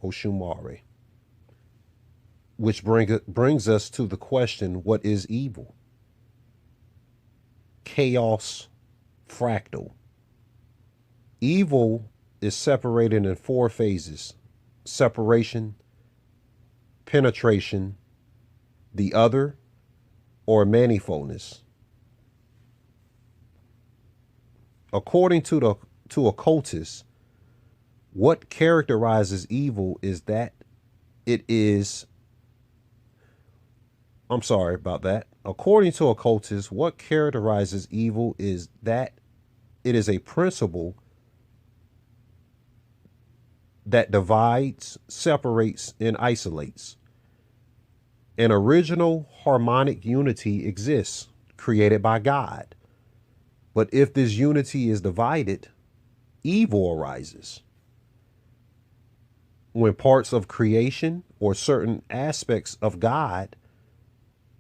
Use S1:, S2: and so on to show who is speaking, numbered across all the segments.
S1: Oshumare, which brings us to the question, what is evil? Chaos, fractal. Evil is separated in four phases: separation, penetration, the other, or manifoldness. According to occultists, what characterizes evil is that it is I'm sorry about that. According to occultists, what characterizes evil is that it is a principle that divides, separates, and isolates. An original harmonic unity exists, created by God. But if this unity is divided, evil arises. When parts of creation or certain aspects of God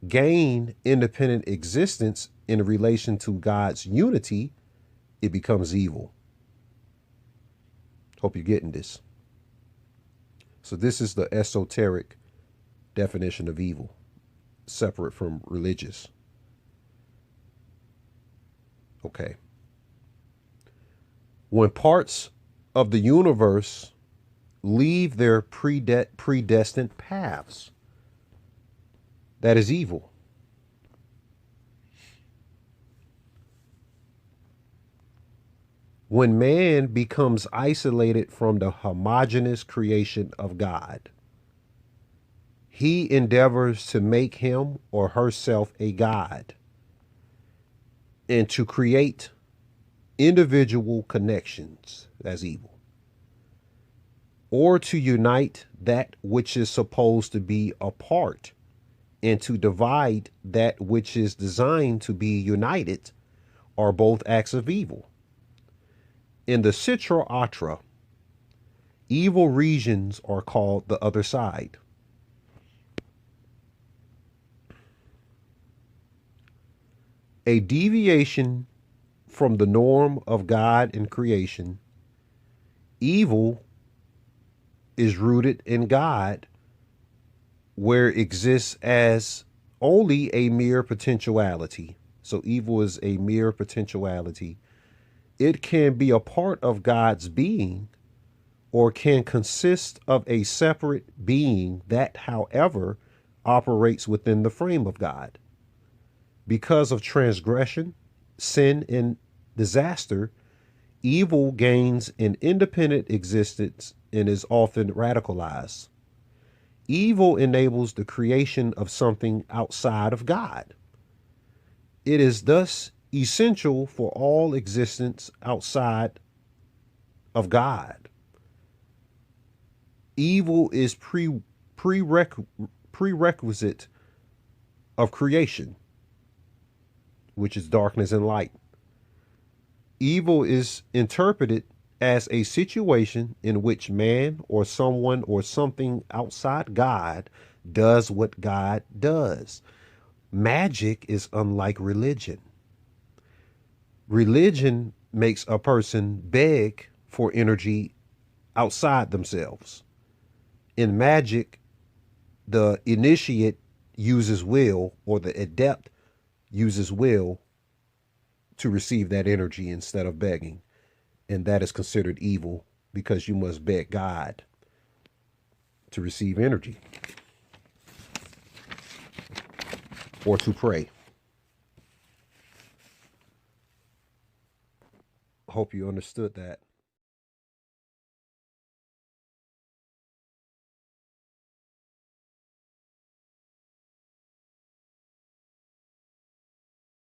S1: gain independent existence in relation to God's unity, it becomes evil. Hope you're getting this. So this is the esoteric definition of evil, separate from religious. Okay. When parts of the universe leave their predestined paths, that is evil. When man becomes isolated from the homogeneous creation of God, he endeavors to make him or herself a god and to create individual connections, that's evil, or to unite that which is supposed to be apart and to divide that which is designed to be united, are both acts of evil. In the Citra Atra, evil regions are called the other side. A deviation from the norm of God in creation, evil is rooted in God, where it exists as only a mere potentiality. So evil is a mere potentiality. It can be a part of God's being or can consist of a separate being that, however, operates within the frame of God. Because of transgression, sin, and disaster, evil gains an independent existence and is often radicalized. Evil enables the creation of something outside of God. It is thus essential for all existence outside of God. Evil is prerequisite of creation, which is darkness and light. Evil is interpreted as a situation in which man or someone or something outside God does what God does. Magic is unlike religion. Religion makes a person beg for energy outside themselves. In magic, the initiate uses will, or the adept uses will to receive that energy instead of begging. And that is considered evil because you must beg God to receive energy or to pray. Hope you understood that.